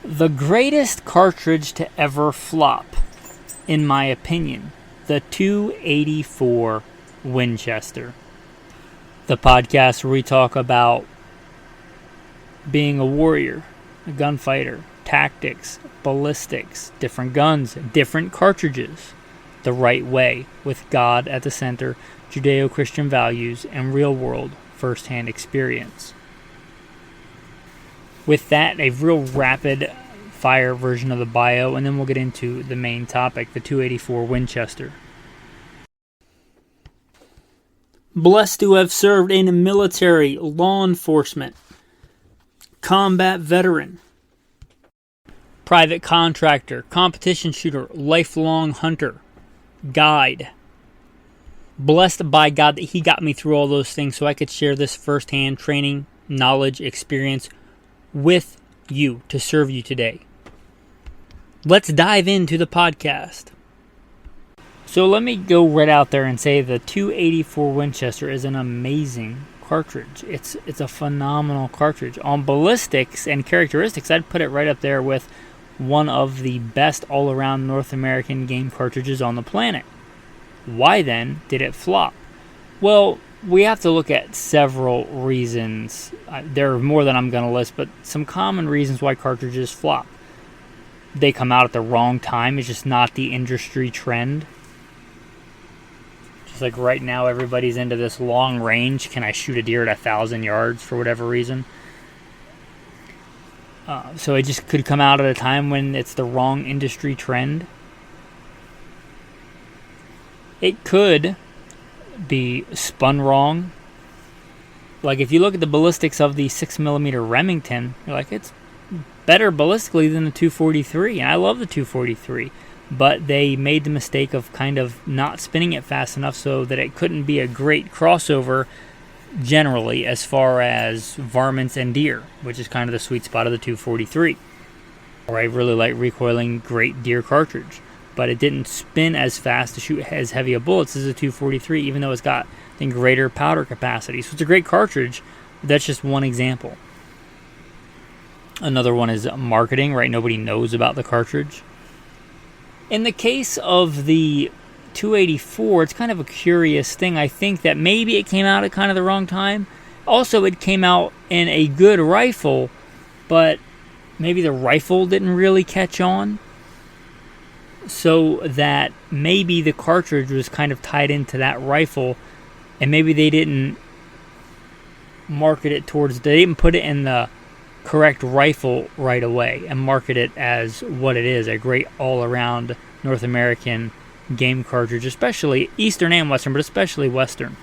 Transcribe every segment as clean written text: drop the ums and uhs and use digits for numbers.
The greatest cartridge to ever flop, in my opinion, the 284 Winchester. The podcast where we talk about being a warrior, a gunfighter, tactics, ballistics, different guns, different cartridges, the right way, with God at the center, Judeo-Christian values, and real-world first-hand experience. With that, a real rapid-fire version of the bio, and then we'll get into the main topic, the 284 Winchester. Blessed to have served in the military, law enforcement, combat veteran, private contractor, competition shooter, lifelong hunter, guide. Blessed by God that He got me through all those things so I could share this firsthand training, knowledge, experience with you to serve you today. Let's dive into the podcast. So let me go right out there and say the 284 Winchester is an amazing cartridge. It's a phenomenal cartridge. On ballistics and characteristics, I'd put it right up there with one of the best all-around North American game cartridges on the planet. Why then did it flop? Well, we have to look at several reasons. There are more than I'm going to list, but some common reasons why cartridges flop. They come out at the wrong time. It's just not the industry trend. Just like right now, everybody's into this long range. Can I shoot a deer at 1,000 yards for whatever reason? So it just could come out at a time when it's the wrong industry trend. It could be spun wrong. Like if you look at the ballistics of the 6mm Remington, you're like, it's better ballistically than the 243, and I love the 243, but they made the mistake of kind of not spinning it fast enough so that it couldn't be a great crossover generally as far as varmints and deer, which is kind of the sweet spot of the 243. Or I really like recoiling great deer cartridge, but it didn't spin as fast to shoot as heavy a bullets as a 243, even though it's got greater powder capacity. So it's a great cartridge. That's just one example. Another one is marketing, right? Nobody knows about the cartridge. In the case of the 284, it's kind of a curious thing. I think that maybe it came out at kind of the wrong time. Also, it came out in a good rifle, but maybe the rifle didn't really catch on. So that maybe the cartridge was kind of tied into that rifle, and maybe they didn't market it towards, they didn't put it in the correct rifle right away and market it as what it is, a great all-around North American game cartridge, especially Eastern and Western, but especially Western.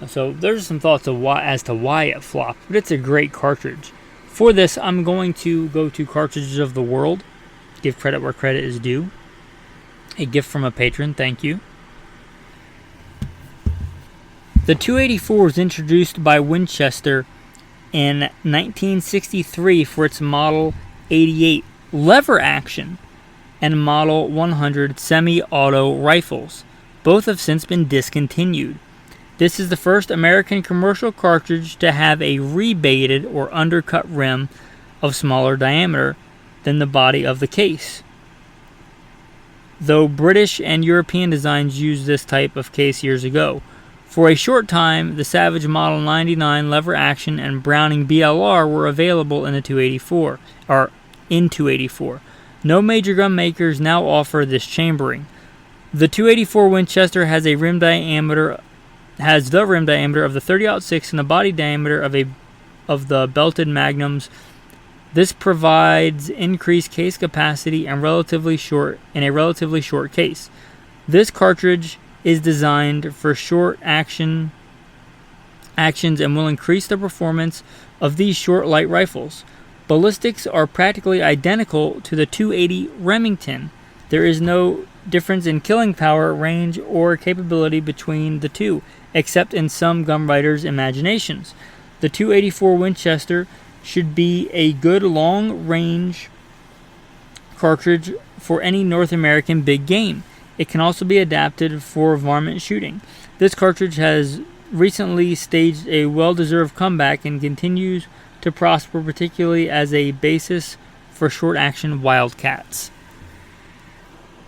So there's some thoughts as to why it flopped, but it's a great cartridge. For this, I'm going to go to Cartridges of the World. Give credit where credit is due. A gift from a patron, thank you. The 284 was introduced by Winchester in 1963 for its Model 88 lever action and Model 100 semi-auto rifles. Both have since been discontinued. This is the first American commercial cartridge to have a rebated or undercut rim of smaller diameter than the body of the case, though British and European designs used this type of case years ago. For a short time, the Savage Model 99 lever action and Browning BLR were available in the 284. No major gun makers now offer this chambering. The 284 Winchester has the rim diameter of the .30-06 and the body diameter of the belted magnums. This provides increased case capacity and relatively short case. This cartridge is designed for short actions and will increase the performance of these short light rifles. Ballistics are practically identical to the 280 Remington. There is no difference in killing power, range, or capability between the two, except in some gun writers' imaginations. The 284 Winchester should be a good long-range cartridge for any North American big game. It can also be adapted for varmint shooting. This cartridge has recently staged a well-deserved comeback and continues to to prosper, particularly as a basis for short-action Wildcats.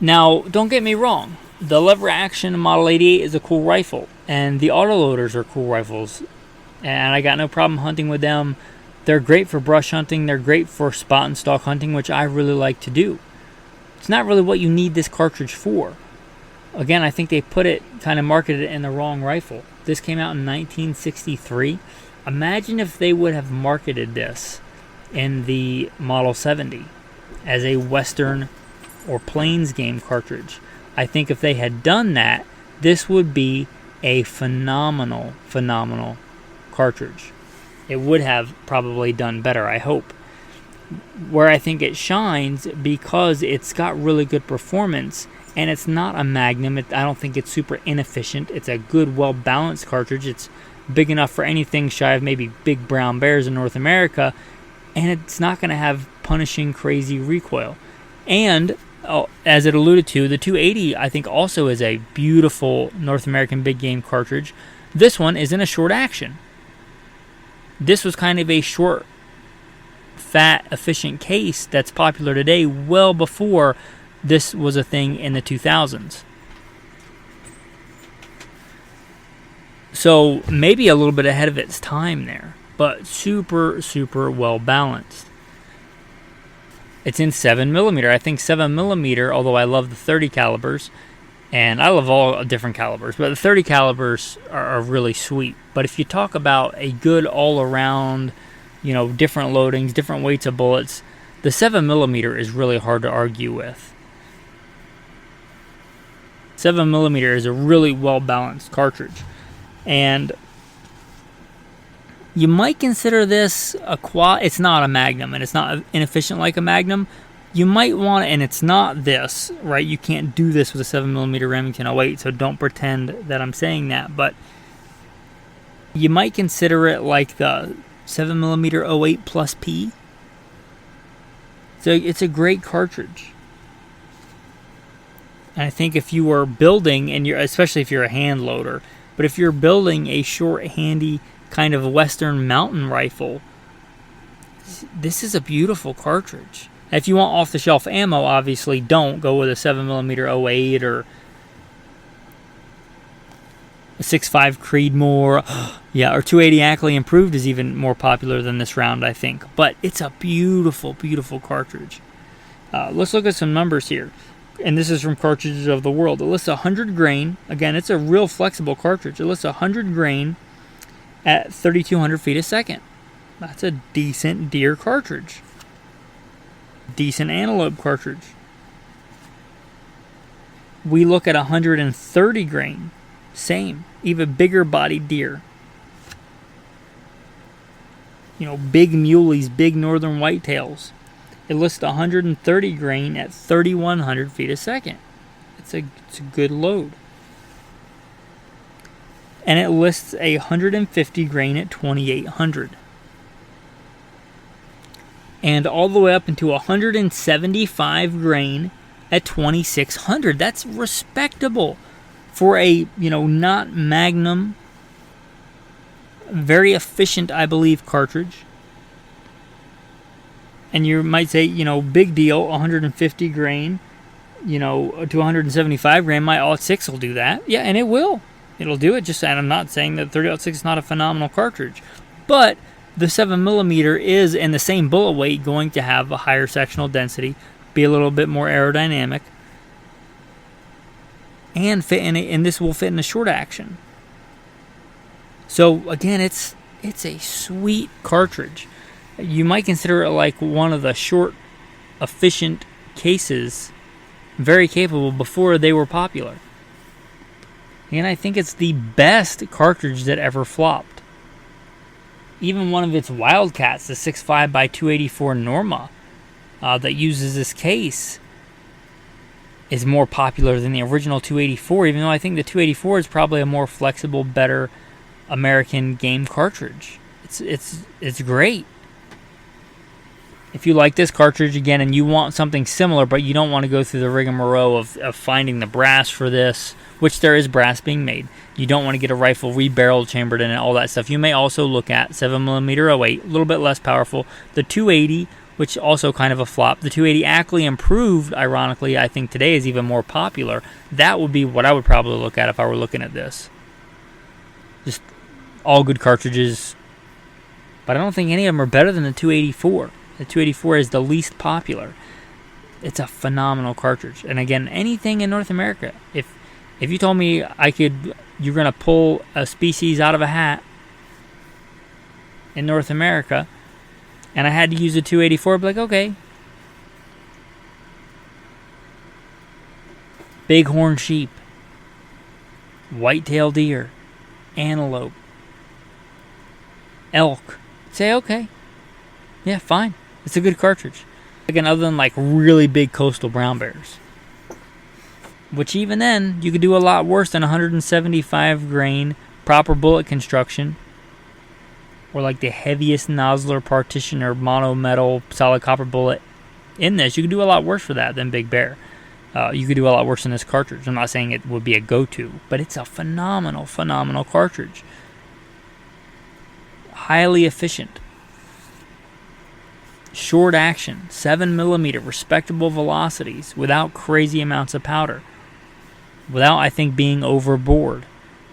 Now, don't get me wrong. The lever-action Model 88 is a cool rifle, and the autoloaders are cool rifles, and I got no problem hunting with them. They're great for brush hunting. They're great for spot and stalk hunting, which I really like to do. It's not really what you need this cartridge for. Again, I think they kind of marketed it in the wrong rifle. This came out in 1963. Imagine if they would have marketed this in the Model 70 as a Western or Plains game cartridge. I think if they had done that, this would be a phenomenal cartridge. It would have probably done better, I hope. Where I think it shines, because it's got really good performance, and it's not a Magnum. I don't think it's super inefficient. It's a good, well-balanced cartridge. It's big enough for anything shy of maybe big brown bears in North America, and it's not going to have punishing, crazy recoil. And as it alluded to, the 280, I think, also is a beautiful North American big game cartridge. This one is in a short action. This was kind of a short, fat, efficient case that's popular today, well before this was a thing in the 2000s. So maybe a little bit ahead of its time there, but super, super well balanced. It's in 7mm. I think 7mm, although I love the 30 calibers, and I love all different calibers, but the 30 calibers are really sweet. But if you talk about a good all-around, different loadings, different weights of bullets, the 7mm is really hard to argue with. 7mm is a really well-balanced cartridge. And you might consider this a quad. It's not a Magnum, and it's not inefficient like a Magnum. You might want, and it's not this, right? You can't do this with a 7mm Remington 08, so don't pretend that I'm saying that. But you might consider it like the 7mm 08 Plus P. So it's a great cartridge. And I think if you were building, and especially if you're a hand loader, but if you're building a short, handy kind of Western mountain rifle, this is a beautiful cartridge. If you want off-the-shelf ammo, obviously don't go with a 7mm 08 or a 6.5 Creedmoor. Yeah, or 280 Ackley Improved is even more popular than this round, I think. But it's a beautiful, beautiful cartridge. Let's look at some numbers here. And this is from Cartridges of the World. It lists 100 grain. Again, it's a real flexible cartridge. It lists 100 grain at 3,200 feet a second. That's a decent deer cartridge. Decent antelope cartridge. We look at 130 grain. Same. Even bigger bodied deer. Big muleys, big northern whitetails. It lists 130 grain at 3,100 feet a second. It's a good load. And it lists 150 grain at 2,800. And all the way up into 175 grain at 2,600. That's respectable for a, not Magnum, very efficient, I believe, cartridge. And you might say, big deal, 150 grain, to 175 grain, my .6 will do that. Yeah, and it will. It'll do it. Just, and I'm not saying that 30-06 is not a phenomenal cartridge. But the 7mm is, in the same bullet weight, going to have a higher sectional density, be a little bit more aerodynamic, and this will fit in a short action. So, again, it's a sweet cartridge. You might consider it like one of the short, efficient cases, very capable before they were popular. And I think it's the best cartridge that ever flopped. Even one of its Wildcats, the 6.5 by 284 Norma, that uses this case, is more popular than the original 284, even though I think the 284 is probably a more flexible, better American game cartridge. It's great. If you like this cartridge, again, and you want something similar, but you don't want to go through the rigmarole of finding the brass for this, which there is brass being made. You don't want to get a rifle rebarrel chambered in it, all that stuff. You may also look at 7mm 08, a little bit less powerful. The 280, which also kind of a flop. The 280 Ackley improved, ironically, I think today is even more popular. That would be what I would probably look at if I were looking at this. Just all good cartridges, but I don't think any of them are better than the 284. The 284 is the least popular. It's a phenomenal cartridge. And again, anything in North America, if you told me you're going to pull a species out of a hat in North America, and I had to use a 284, I'd be like, okay. Bighorn sheep, white-tailed deer, antelope, elk. Say, okay. Yeah, fine. It's a good cartridge. Again, other than like really big coastal brown bears. Which even then, you could do a lot worse than 175 grain, proper bullet construction, or like the heaviest nozzler partition or mono metal solid copper bullet in this. You could do a lot worse for that than Big Bear. You could do a lot worse in this cartridge. I'm not saying it would be a go-to, but it's a phenomenal, phenomenal cartridge. Highly efficient. Short action, 7mm, respectable velocities, without crazy amounts of powder. Without, I think, being overboard.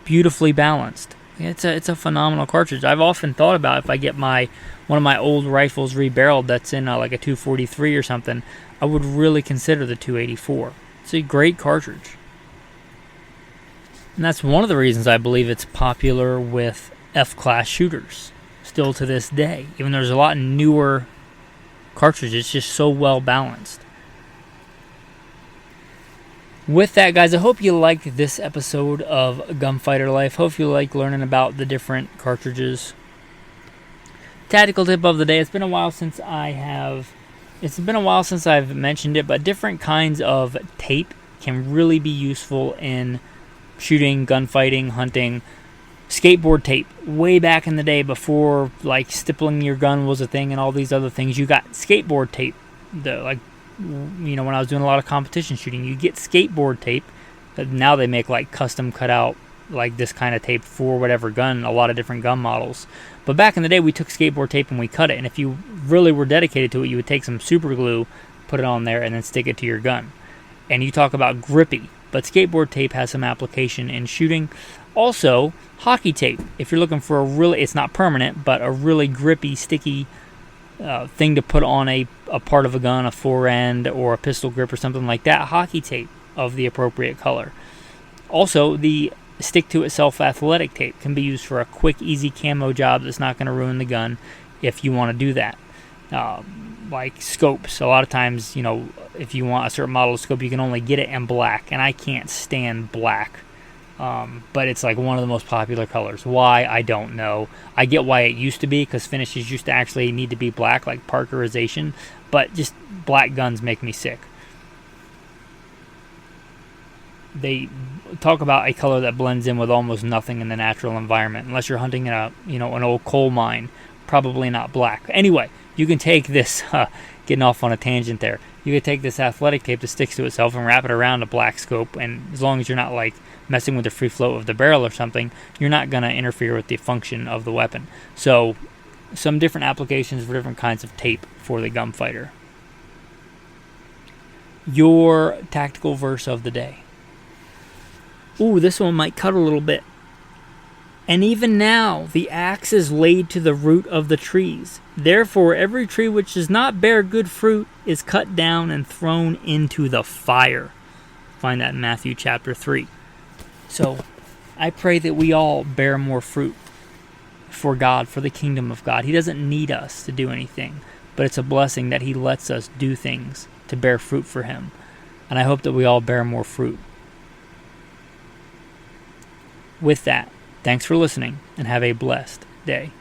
Beautifully balanced. It's a phenomenal cartridge. I've often thought about if I get one of my old rifles rebarreled that's in like a 243 or something, I would really consider the 284. It's a great cartridge. And that's one of the reasons I believe it's popular with F-class shooters still to this day. Even though there's a lot newer cartridges, it's just so well balanced. With that, guys, I hope you liked this episode of Gunfighter Life. Hope you like learning about the different cartridges. Tactical tip of the day. It's been a while since I've mentioned it, but different kinds of tape can really be useful in shooting, gunfighting, hunting. Skateboard tape. Way back in the day, before like stippling your gun was a thing and all these other things, you got skateboard tape. When I was doing a lot of competition shooting, you get skateboard tape. Now they make like custom cut out like this kind of tape for whatever gun, a lot of different gun models. But back in the day, we took skateboard tape and we cut it. And if you really were dedicated to it, you would take some super glue, put it on there, and then stick it to your gun. And you talk about grippy, but skateboard tape has some application in shooting. Also, hockey tape. If you're looking for it's not permanent, but a really grippy, sticky thing to put on a part of a gun, a forend or a pistol grip or something like that, hockey tape of the appropriate color. Also, the stick-to-itself athletic tape can be used for a quick, easy camo job that's not going to ruin the gun if you want to do that. Like scopes. A lot of times, if you want a certain model of scope, you can only get it in black, and I can't stand black. But it's like one of the most popular colors. Why? I don't know. I get why it used to be, because finishes used to actually need to be black, like Parkerization, but just black guns make me sick. They talk about a color that blends in with almost nothing in the natural environment, unless you're hunting in an old coal mine. Probably not black. Anyway, you can take this, getting off on a tangent there, you can take this athletic tape that sticks to itself and wrap it around a black scope, and as long as you're not like messing with the free flow of the barrel or something, you're not going to interfere with the function of the weapon. So, some different applications for different kinds of tape for the gunfighter. Your tactical verse of the day. Ooh, this one might cut a little bit. And even now, the axe is laid to the root of the trees. Therefore, every tree which does not bear good fruit is cut down and thrown into the fire. Find that in Matthew chapter 3. So, I pray that we all bear more fruit for God, for the kingdom of God. He doesn't need us to do anything, but it's a blessing that He lets us do things to bear fruit for Him. And I hope that we all bear more fruit. With that, thanks for listening, and have a blessed day.